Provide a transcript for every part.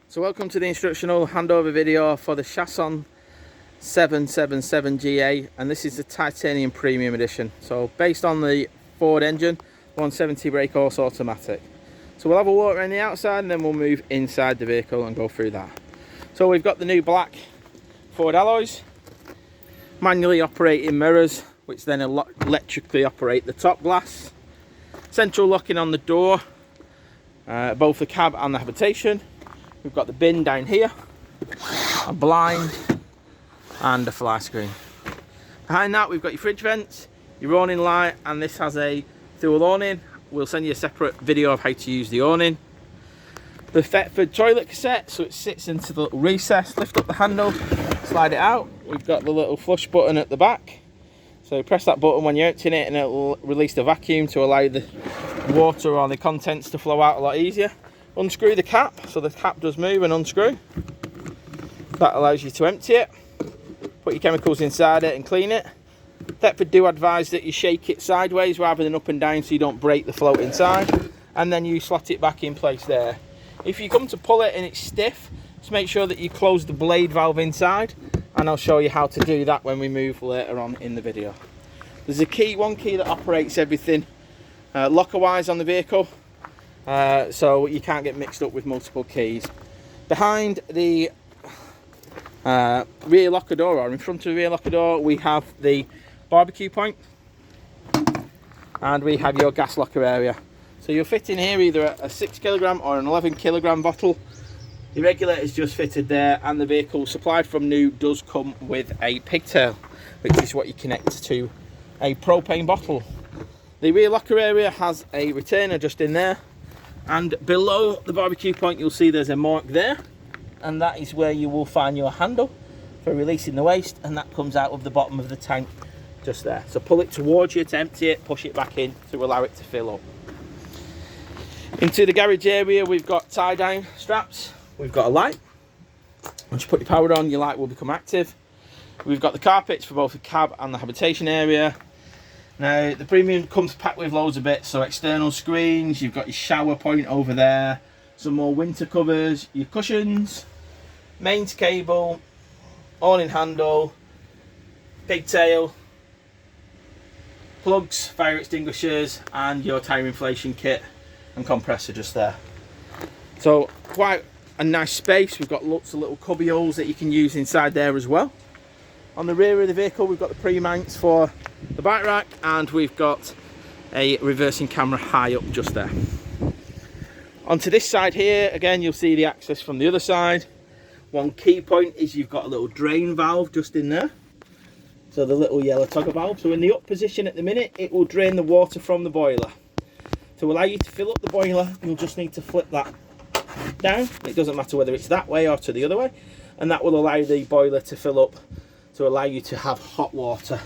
So welcome to the instructional handover video for the Chausson 777GA, and this is the Titanium Premium Edition. So based on the Ford engine, 170 brake horse automatic. So we'll have a walk around the outside and then we'll move inside the vehicle and go through that. So we've got the new black Ford alloys, manually operating mirrors, which then electrically operate the top glass, central locking on the door, both the cab and the habitation. We've got the bin down here, a blind and a fly screen. Behind that we've got your fridge vents, your awning light, and this has a dual awning. We'll send you a separate video of how to use the awning. The Thetford toilet cassette, so it sits into the little recess. Lift up the handle, slide it out. We've got the little flush button at the back, so press that button when you're emptying it and it will release the vacuum to allow the water or the contents to flow out a lot easier. Unscrew the cap, so the cap does move and unscrew. That allows you to empty it, put your chemicals inside it and clean it. Thetford do advise that you shake it sideways rather than up and down so you don't break the float inside, and then you slot it back in place there. If you come to pull it and it's stiff, just make sure that you close the blade valve inside, and I'll show you how to do that when we move later on in the video. There's a key, one key that operates everything locker wise on the vehicle, so you can't get mixed up with multiple keys. Behind the rear locker door, or in front of the rear locker door, we have the barbecue point and we have your gas locker area. So you'll fit in here either a 6 kilogram or an 11 kilogram bottle. The regulator is just fitted there, and the vehicle supplied from new does come with a pigtail, which is what you connect to a propane bottle. The rear locker area has a retainer just in there, and below the barbecue point you'll see there's a mark there, and that is where you will find your handle for releasing the waste, and that comes out of the bottom of the tank just there. So pull it towards you to empty it, push it back in to allow it to fill up. Into the garage area we've got tie down straps, we've got a light. Once you put your power on, your light will become active. We've got the carpets for both the cab and the habitation area. Now the Premium comes packed with loads of bits, so external screens, you've got your shower point over there, some more winter covers, your cushions, mains cable, awning handle, pigtail, plugs, fire extinguishers, and your tyre inflation kit and compressor just there. So quite a nice space. We've got lots of little cubby holes that you can use inside there as well. On the rear of the vehicle we've got the pre-mounts for the bike rack, and we've got a reversing camera high up just there. Onto this side here, again you'll see the access from the other side. One key point is you've got a little drain valve just in there, so the little yellow toggle valve. So in the up position at the minute, it will drain the water from the boiler. To allow you to fill up the boiler, you'll just need to flip that down. It doesn't matter whether it's that way or to the other way, and that will allow the boiler to fill up to allow you to have hot water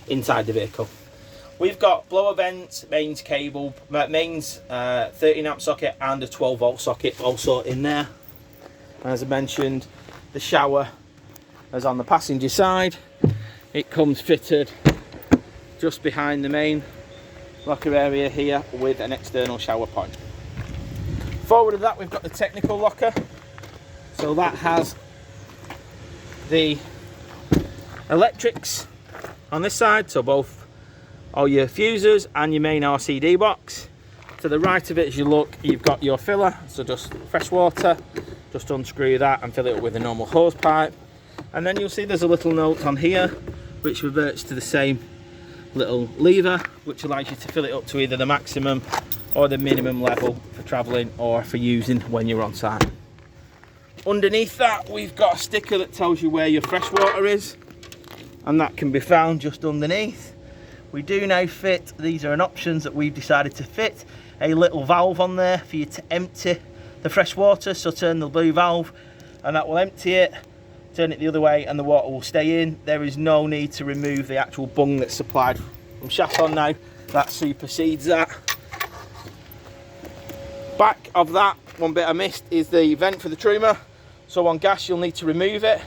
inside the vehicle. We've got blower vents, mains cable, 13 amp socket and a 12 volt socket also in there. As I mentioned, the shower is on the passenger side. It comes fitted just behind the main locker area here with an external shower point. Forward of that we've got the technical locker, so that has the electrics on this side, so both all your fuses and your main RCD box. To the right of it as you look, you've got your filler, so just fresh water, just unscrew that and fill it up with a normal hose pipe, and then you'll see there's a little note on here which reverts to the same little lever, which allows you to fill it up to either the maximum or the minimum level for travelling or for using when you're on site. Underneath that we've got a sticker that tells you where your fresh water is, and that can be found just underneath. We do now fit, these are an options that we've decided to fit, a little valve on there for you to empty the fresh water. So turn the blue valve and that will empty it, turn it the other way and the water will stay in. There is no need to remove the actual bung that's supplied from Chausson now, that supersedes that. Back of that, one bit I missed is the vent for the truma. So on gas you'll need to remove it,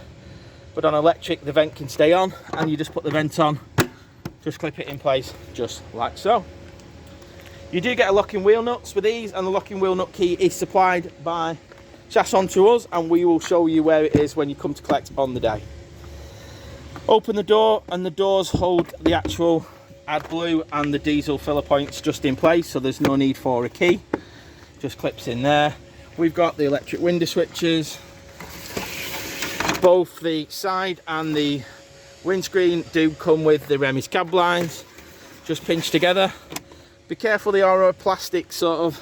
but on electric the vent can stay on, and you just put the vent on, just clip it in place just like so. You do get a locking wheel nuts with these, and the locking wheel nut key is supplied by Chausson to us, and we will show you where it is when you come to collect on the day. Open the door, and the doors hold the actual AdBlue and the diesel filler points just in place, so there's no need for a key. Just clips in there. We've got the electric window switches. Both the side and the windscreen do come with the Remy's cab lines, just pinched together. Be careful, they are a plastic sort of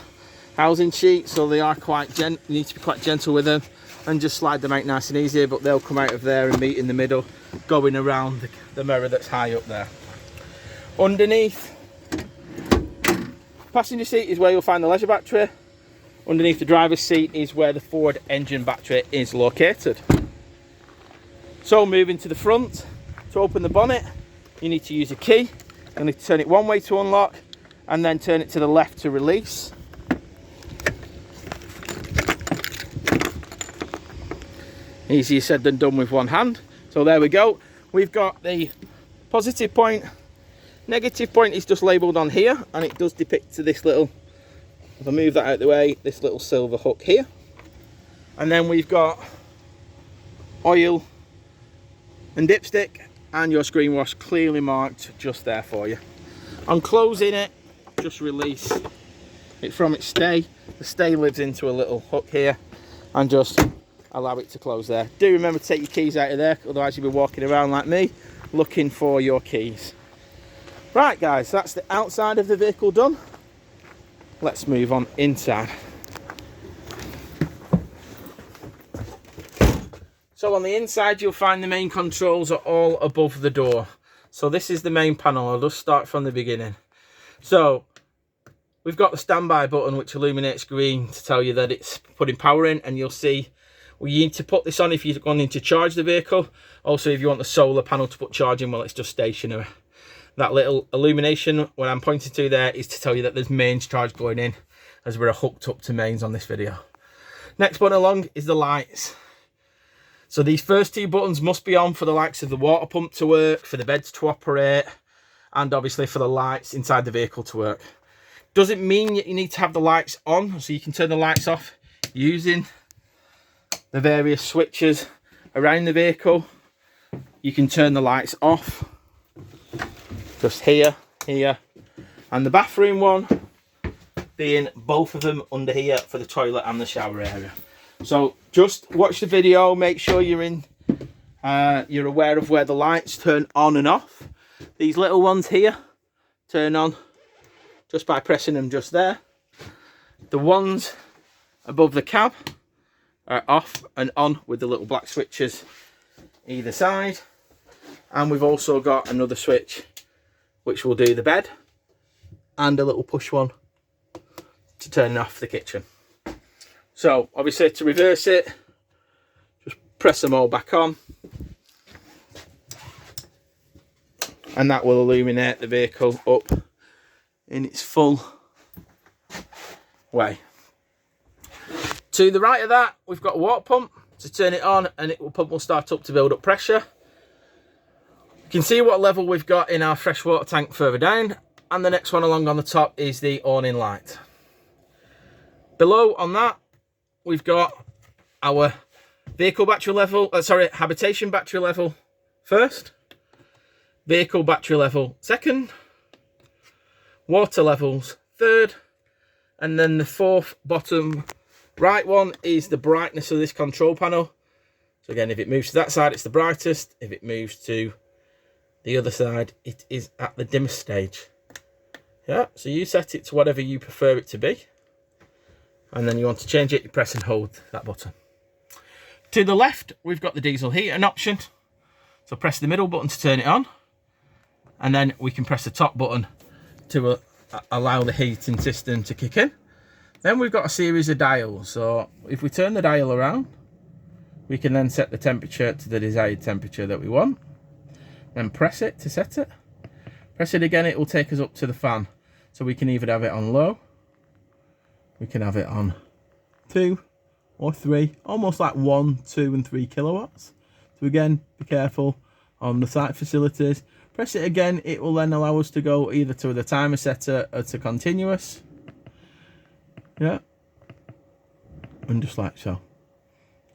housing sheet, so they are quite you need to be quite gentle with them and just slide them out nice and easy, but they'll come out of there and meet in the middle, going around the mirror that's high up there. Underneath, passenger seat is where you'll find the leisure battery. Underneath the driver's seat is where the forward engine battery is located. So moving to the front, to open the bonnet, you need to use a key. You need to turn it one way to unlock, and then turn it to the left to release. Easier said than done with one hand. So there we go. We've got the positive point. Negative point is just labelled on here, and it does depict to this little, if I move that out of the way, this little silver hook here. And then we've got oil and dipstick, and your screen wash clearly marked just there for you. On closing it, just release it from its stay. The stay lives into a little hook here, and just allow it to close there. Do remember to take your keys out of there, otherwise you'll be walking around like me looking for your keys. Right guys, that's the outside of the vehicle done. Let's move on inside. So on the inside you'll find the main controls are all above the door. So this is the main panel. I'll just start from the beginning. So we've got the standby button which illuminates green to tell you that it's putting power in, and you'll see you need to put this on if you're going to charge the vehicle. Also if you want the solar panel to put charging while it's just stationary. That little illumination when I'm pointing to there is to tell you that there's mains charge going in, as we're hooked up to mains on this video. Next button along is the lights. So these first two buttons must be on for the likes of the water pump to work, for the beds to operate, and obviously for the lights inside the vehicle to work. Doesn't mean that you need to have the lights on, so you can turn the lights off using the various switches around the vehicle. You can turn the lights off just here, and the bathroom one being both of them under here for the toilet and the shower area. So just watch the video, make sure you're aware of where the lights turn on and off. These little ones here turn on just by pressing them just there. The ones above the cab are off and on with the little black switches either side. And we've also got another switch which will do the bed, and a little push one to turn off the kitchen. So obviously to reverse it, just press them all back on, and that will illuminate the vehicle up in its full way. To the right of that, we've got a water pump. To turn it on, and pump will start up to build up pressure. You can see what level we've got in our freshwater tank further down, and the next one along on the top is the awning light. Below on that, we've got our vehicle battery level, habitation battery level first, vehicle battery level second, water levels third, and then the fourth bottom right one is the brightness of this control panel. So again, if it moves to that side, it's the brightest. If it moves to the other side, it is at the dimmest stage. Yeah, so you set it to whatever you prefer it to be, and then you want to change it, you press and hold that button. To the left, we've got the diesel heating option. So press the middle button to turn it on, and then we can press the top button to allow the heating system to kick in. Then we've got a series of dials. So if we turn the dial around, we can then set the temperature to the desired temperature that we want. Then press it to set it. Press it again, it will take us up to the fan. So we can either have it on low, we can have it on 2 or 3, almost like 1, 2 and 3 kilowatts. So again, be careful on the site facilities. Press it again, it will then allow us to go either to the timer setter or to continuous. Yeah, and just like so.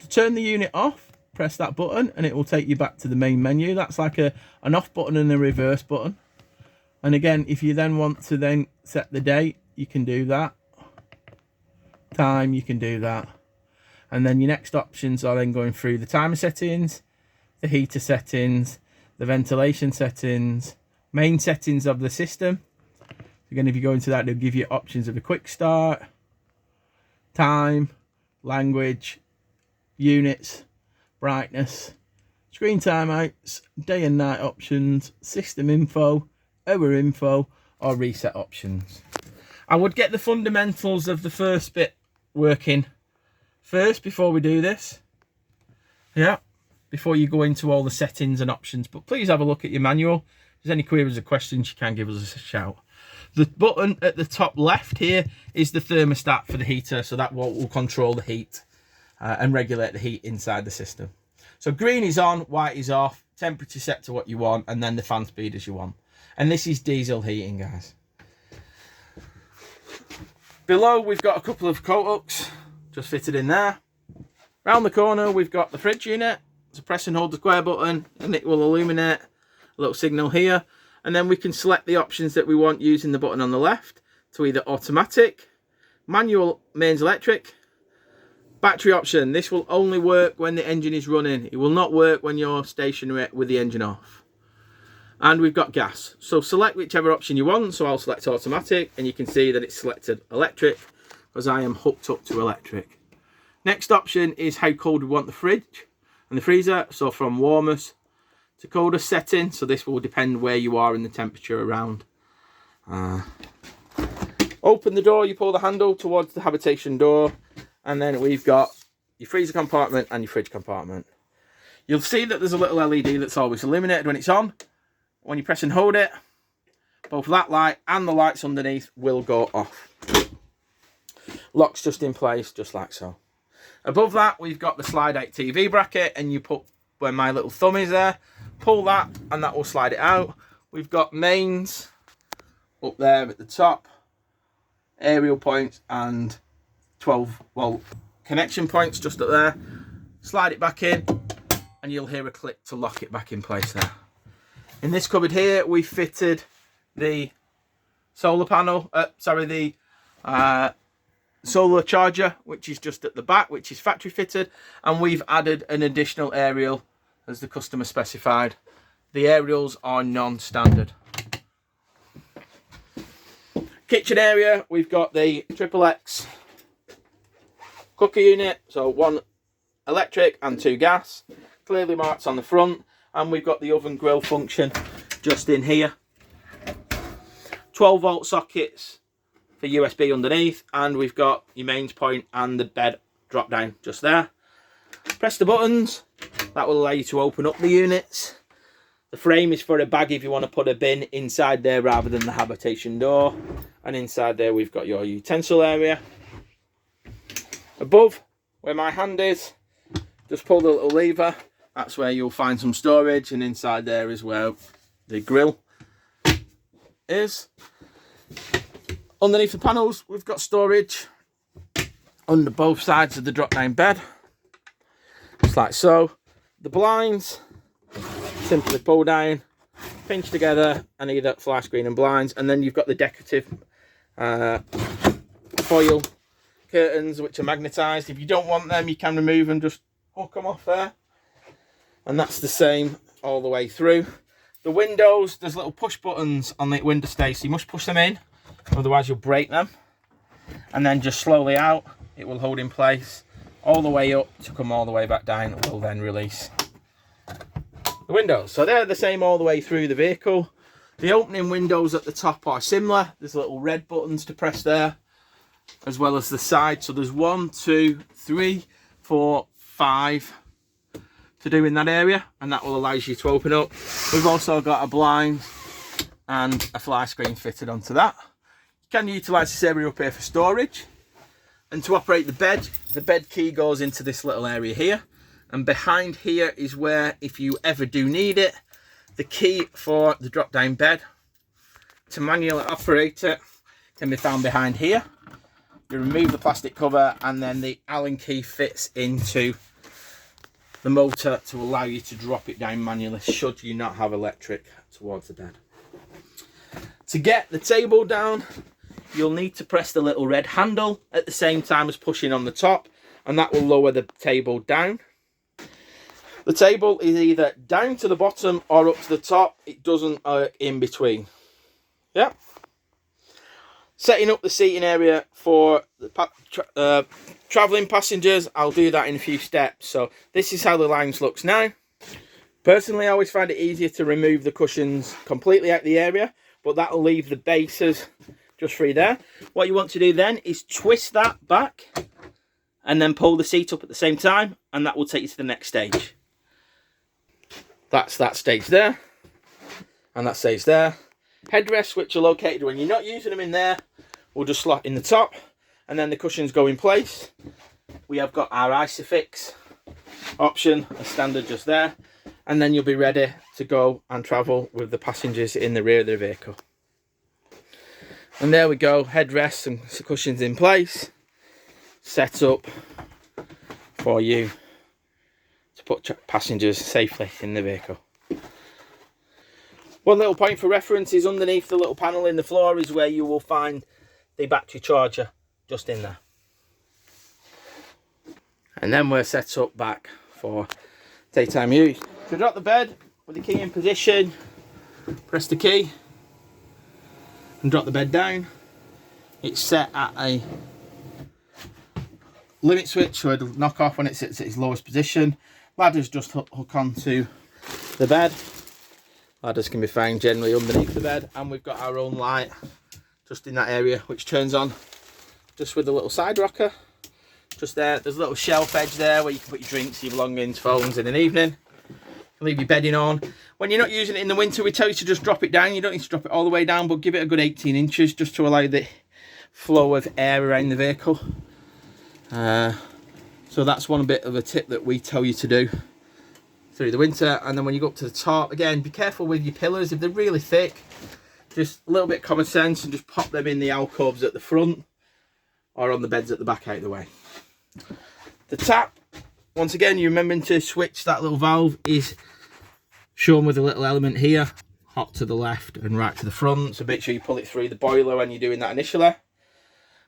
To turn the unit off, press that button and it will take you back to the main menu. That's like an off button and a reverse button. And again, if you then want to then set the date, you can do that. Time, you can do that. And then your next options are then going through the timer settings, the heater settings, the ventilation settings, main settings of the system. Again, if you go into that, they'll give you options of a quick start, time, language, units, brightness, screen timeouts, day and night options, system info, hour info, or reset options. I would get the fundamentals of the first bit working first before we do this. Yeah, before you go into all the settings and options. But please have a look at your manual. If there's any queries or questions, you can give us a shout. The button at the top left here is the thermostat for the heater, so that will control the heat and regulate the heat inside the system. So green is on, white is off, temperature set to what you want, and then the fan speed as you want. And this is diesel heating, guys. Below we've got a couple of coat hooks just fitted in there. Round the corner we've got the fridge unit. So press and hold the square button and it will illuminate a little signal here. And then we can select the options that we want using the button on the left to either automatic, manual, mains electric, battery option. This will only work when the engine is running. It will not work when you're stationary with the engine off. And we've got gas. So select whichever option you want. So I'll select automatic and you can see that it's selected electric because I am hooked up to electric. Next option is how cold we want the fridge and the freezer. So from warmest to coldest setting. So this will depend where you are in the temperature around. Open the door, you pull the handle towards the habitation door. And then we've got your freezer compartment and your fridge compartment. You'll see that there's a little LED that's always illuminated when it's on. When you press and hold it, both that light and the lights underneath will go off. Locks just in place, just like so. Above that, we've got the slide out TV bracket, and you put where my little thumb is there, pull that, and that will slide it out. We've got mains up there at the top, aerial points, and 12-volt connection points just up there. Slide it back in, and you'll hear a click to lock it back in place there. In this cupboard here, we fitted the solar panel, the solar charger, which is just at the back, which is factory fitted, and we've added an additional aerial as the customer specified. The aerials are non-standard. Kitchen area, we've got the XXX cooker unit, so 1 electric and 2 gas, clearly marked on the front. And we've got the oven grill function just in here. 12-volt sockets for USB underneath. And we've got your mains point and the bed drop down just there. Press the buttons. That will allow you to open up the units. The frame is for a bag if you want to put a bin inside there rather than the habitation door. And inside there we've got your utensil area. Above, where my hand is, just pull the little lever. That's where you'll find some storage, and inside there is where the grill is. Underneath the panels, we've got storage under both sides of the drop-down bed, just like so. The blinds, simply pull down, pinch together, and either fly screen and blinds, and then you've got the decorative foil curtains, which are magnetised. If you don't want them, you can remove them, just hook them off there. And that's the same all the way through. The windows, there's little push buttons on the window stay, so you must push them in, otherwise you'll break them. And then just slowly out, it will hold in place all the way up to come all the way back down. It will then release the windows. So they're the same all the way through the vehicle. The opening windows at the top are similar. There's little red buttons to press there, as well as the side. So there's 1, 2, 3, 4, 5 to do in that area, and that will allow you to open up. We've also got a blind and a fly screen fitted onto that. You can utilise this area up here for storage. And to operate the bed key goes into this little area here. And behind here is where, if you ever do need it, the key for the drop down bed to manually operate it can be found behind here. You remove the plastic cover and then the Allen key fits into the motor to allow you to drop it down manually should you not have electric towards the bed. To get the table down, you'll need to press the little red handle at the same time as pushing on the top, and that will lower the table down. The table is either down to the bottom or up to the top. It doesn't work in between. Yeah. Setting up the seating area for the travelling passengers, I'll do that in a few steps. So this is how the lounge looks now. Personally, I always find it easier to remove the cushions completely out of the area, but that'll leave the bases just free there. What you want to do then is twist that back and then pull the seat up at the same time, and that will take you to the next stage. That's that stage there, and that stays there. Headrests, which are located when you're not using them in there, will just slot in the top, and then the cushions go in place. We have got our Isofix option, a standard just there, and then you'll be ready to go and travel with the passengers in the rear of the vehicle. And there we go, headrests and cushions in place, set up for you to put passengers safely in the vehicle. One little point for reference is underneath the little panel in the floor is where you will find the battery charger, just in there. And then we're set up back for daytime use. To drop the bed with the key in position, press the key and drop the bed down. It's set at a limit switch, so it'll knock off when it sits at its lowest position. Ladders just hook onto the bed. Ladders can be found generally underneath the bed, and we've got our own light just in that area, which turns on just with a little side rocker. Just there, there's a little shelf edge there where you can put your drinks, your belongings, phones in an evening. You can leave your bedding on. When you're not using it in the winter, we tell you to just drop it down. You don't need to drop it all the way down, but give it a good 18 inches just to allow the flow of air around the vehicle. So that's one bit of a tip that we tell you to do through the winter. And then when you go up to the top, again, be careful with your pillars. If they're really thick, just a little bit of common sense and just pop them in the alcoves at the front or on the beds at the back out of the way. The tap, once again, you remembering to switch that little valve, is shown with a little element here, hot to the left and right to the front, so make sure you pull it through the boiler when you're doing that initially.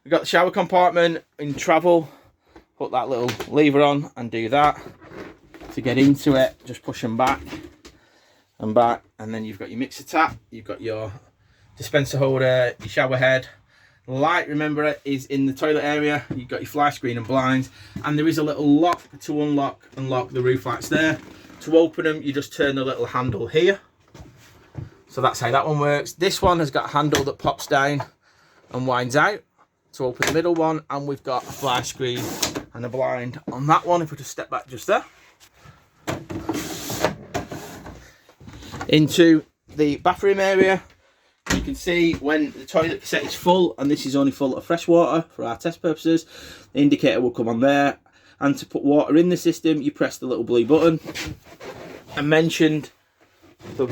We've got the shower compartment. In travel, put that little lever on and do that. To get into it, just push them back and back, and then you've got your mixer tap, you've got your dispenser holder, your shower head. Light, remember, it is in the toilet area. You've got your fly screen and blinds, and there is a little lock to unlock and lock the roof lights there. To open them, you just turn the little handle here. So that's how that one works. This one has got a handle that pops down and winds out to open the middle one, and we've got a fly screen and a blind on that one. If we just step back just there. Into the bathroom area, you can see when the toilet cassette is full, and this is only full of fresh water for our test purposes, the indicator will come on there. And to put water in the system, you press the little blue button. I mentioned the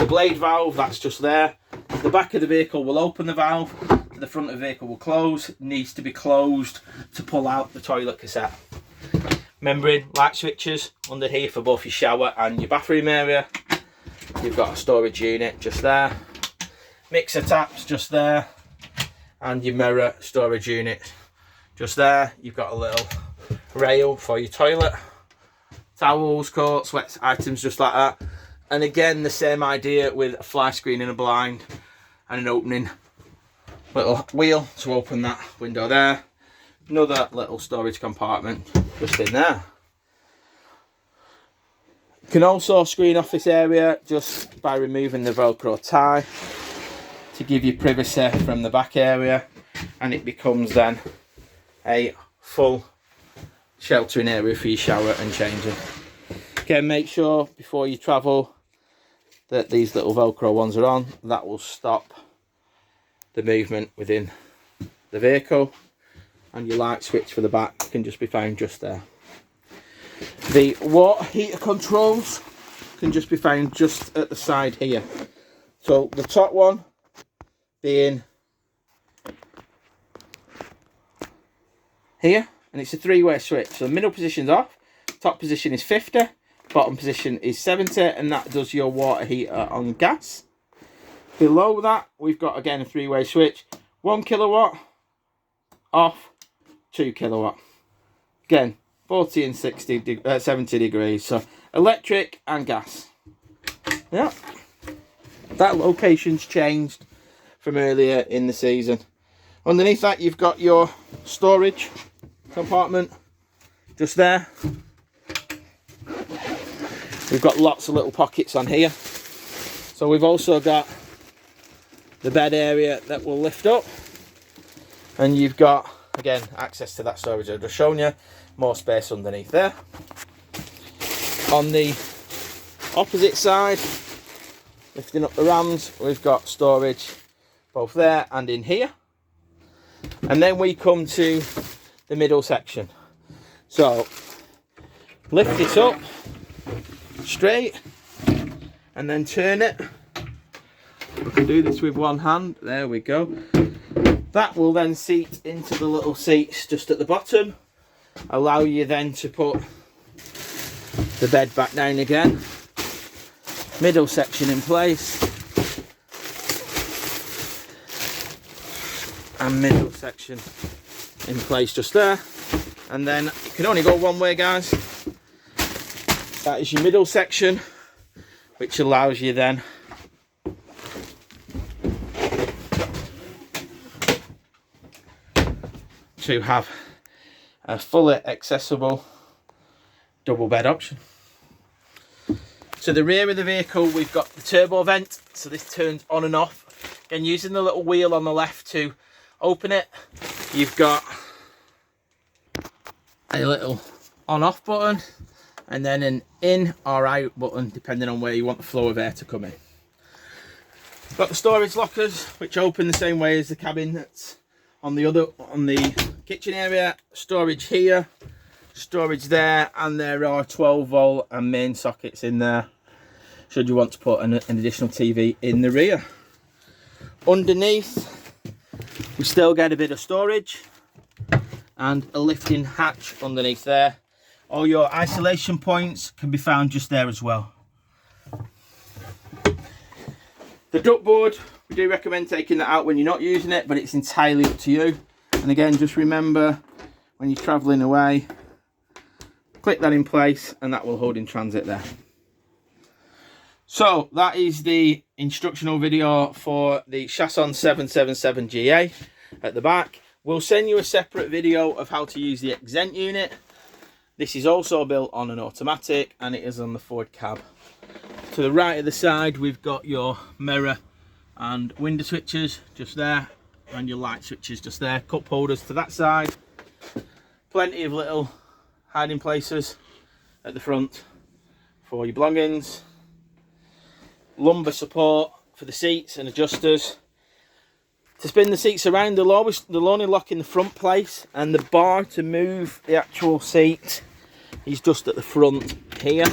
blade valve, that's just there. The back of the vehicle will open the valve, the front of the vehicle will close. It needs to be closed to pull out the toilet cassette. Remembering light switches under here for both your shower and your bathroom area. You've got a storage unit just there. Mixer taps just there. And your mirror storage unit just there. You've got a little rail for your toilet. Towels, coats, wet items just like that. And again, the same idea with a fly screen and a blind and an opening little wheel to open that window there. Another little storage compartment just in there. You can also screen off this area just by removing the Velcro tie to give you privacy from the back area, and it becomes then a full sheltering area for your shower and changing. Again, make sure before you travel that these little Velcro ones are on. That will stop the movement within the vehicle, and your light switch for the back can just be found just there. The water heater controls can just be found just at the side here. So the top one being here, and it's a three-way switch. So the middle position's off, Top position is 50, bottom position is 70, and that does your water heater on gas. Below that, we've got again a 3-way switch. 1 kilowatt, off, 2 kilowatt. Again, 40 and 70 degrees. So electric and gas. Yeah. That location's changed from earlier in the season. Underneath that, you've got your storage compartment just there. We've got lots of little pockets on here. So we've also got the bed area that will lift up, and you've got, again, access to that storage I've just shown you. More space underneath there. On the opposite side, lifting up the rams, we've got storage both there and in here. And then we come to the middle section. So lift it up straight and then turn it. We can do this with one hand. There we go. That will then seat into the little seats just at the bottom. Allow you then to put the bed back down again. Middle section in place. And middle section in place just there. And then it can only go one way, guys. That is your middle section, which allows you then to have a fully accessible double bed option. To the rear of the vehicle, we've got the turbo vent, so this turns on and off. Again, using the little wheel on the left to open it, you've got a little on-off button and then an in or out button depending on where you want the flow of air to come in. Got the storage lockers, which open the same way as the cabinets on the kitchen area. Storage here, storage there, and there are 12-volt and main sockets in there should you want to put an additional TV in the rear. Underneath, we still get a bit of storage and a lifting hatch underneath there. All your isolation points can be found just there as well. The ductboard, we do recommend taking that out when you're not using it, but it's entirely up to you. And again, just remember when you're travelling away, click that in place and that will hold in transit there. So that is the instructional video for the Chausson 777 GA at the back. We'll send you a separate video of how to use the Exempt unit. This is also built on an automatic and it is on the Ford cab. To the right of the side, we've got your mirror and window switches just there, and your light switches just there. Cup holders to that side. Plenty of little hiding places at the front for your belongings. Lumbar support for the seats and adjusters. To spin the seats around, they'll only lock in the front place, and the bar to move the actual seat is just at the front here,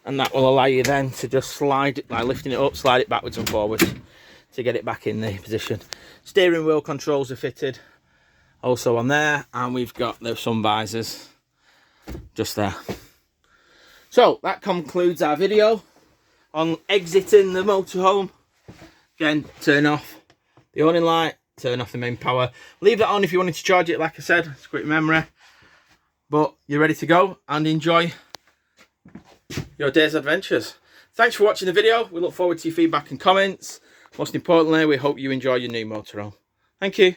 and that will allow you then to just slide it by lifting it up, slide it backwards and forwards to get it back in the position. Steering wheel controls are fitted also on there, and we've got the sun visors just there. So that concludes our video on exiting the motorhome. Again, turn off the awning light, turn off the main power. Leave that on if you wanted to charge it, like I said, it's a quick memory. But you're ready to go and enjoy your day's adventures. Thanks for watching the video. We look forward to your feedback and comments. Most importantly, we hope you enjoy your new motorhome. Thank you.